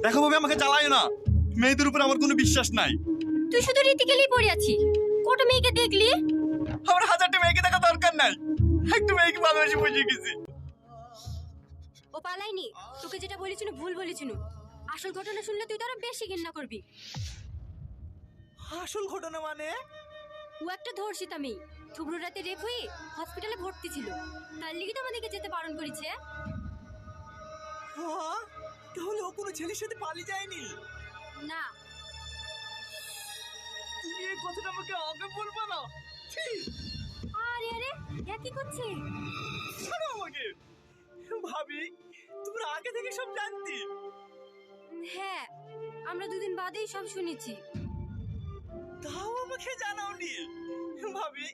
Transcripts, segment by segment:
দেখো ভাবি, আমাকে জ্বালায় না। মেয়েদের উপর আমার কোনো বিশ্বাস নাই। তুই শুধু রীতিকেলেই পড়ে আছি। কত মেয়েকে দেখলি? আমার হাজারটা মেয়েকে দেখা দরকার নাই, একটা মেয়েকে ভালোবেসে বুঝে গেছি। ও পালাইনি, তোকে যেটা বলেছিল ভুল বলেছিল। আসল ঘটনা শুনলে তুই তো আরো বেশি ঘৃণা করবি। আসল ঘটনা মানে? ও একটা ধর্ষিতা মেয়ে, থুবড়ো রাতে রেপ হয়ে হসপিটালে ভর্তি ছিল। তার লিগে তো আমাদেরকে যেতে বারণ করেছে। হ্যাঁ, তাহলে ও কোনো ছেলের সাথে পালিয়ে যায়নি? না। তুমি এই কথাটা আমাকে আগে বলবা না। ছি, আরে আরে, এ কি করছে? ছাড়ো আমাকে। ভাবি, তোমরা আগে থেকে সব জানতি? হ্যাঁ, আমরা দুদিন বাদেই সব শুনেছি। তাও আমাকে জানাওনি। ভাবি,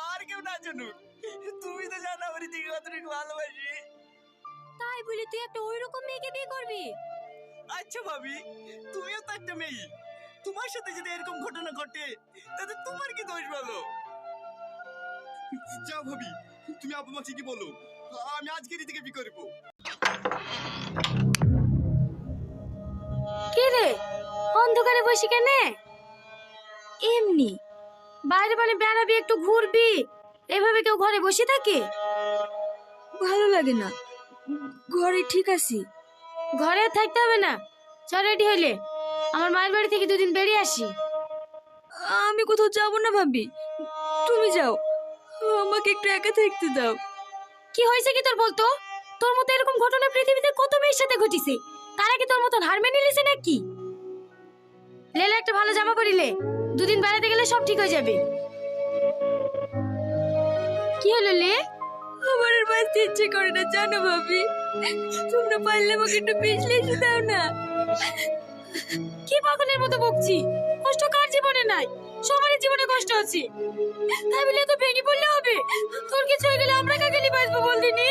আর কেউ না জানুক, তুমি তো জানো আমার দিকে কতটুকু ভালোবাসি। তাই বলি তুই একটা ওই রকম মেয়েকে বিয়ে করবি? আচ্ছা ভাবি, তুমিও তো একটা মেয়ে, তোমার সাথে যদি এরকম ঘটনা ঘটে তাতে তোমার কি দোষ বলো? যাও ভাবি, তুমি আব্বু মা ঠিকই বলো, আমি আজকে রীতিকে বিয়ে করবো। কে রে, অন্ধকারে বসে কেনে? এমনি বাইরে মানে বেড়াবি, একটু ঘুরবি, এভাবে কেউ ঘরে বসে থাকে? ভালো লাগে না, ঘরে ঠিক আছি। ঘরে আর থাকতে হবে না, চল রেডি হইলে আমার মায়ের বাড়ি থেকে দুদিন বেরিয়ে আসি। আমি কোথাও যাব না ভাবি, তুমি যাও, আমাকে একটু একা থাকতে দাও। কি হয়েছে কি তোর বলতো? তোর মতো এরকম ঘটনা পৃথিবীতে কত মেয়ের সাথে ঘটিছে, তারা কি তোর মতন হার মেনে নিয়েছে নাকি? লেলে একটা ভালো জামা পরিলে, দুদিন বেড়াতে গেলে সব ঠিক হয়ে যাবে। কি হলো লে? আমার আর বাঁচতে ইচ্ছে করে না জানো ভাবি, তোমরা পারলে আমাকে একটু পিছলে এসে দাও না। কি পাগলের মতো বকছি? কষ্ট কার জীবনে নাই? সবারই জীবনে কষ্ট আছে, তাই বলে তো ভেঙে পড়লে হবে? তোর কিছু হয়ে গেলে আমরা কাকে নিয়ে বাঁচবো বল দিনি?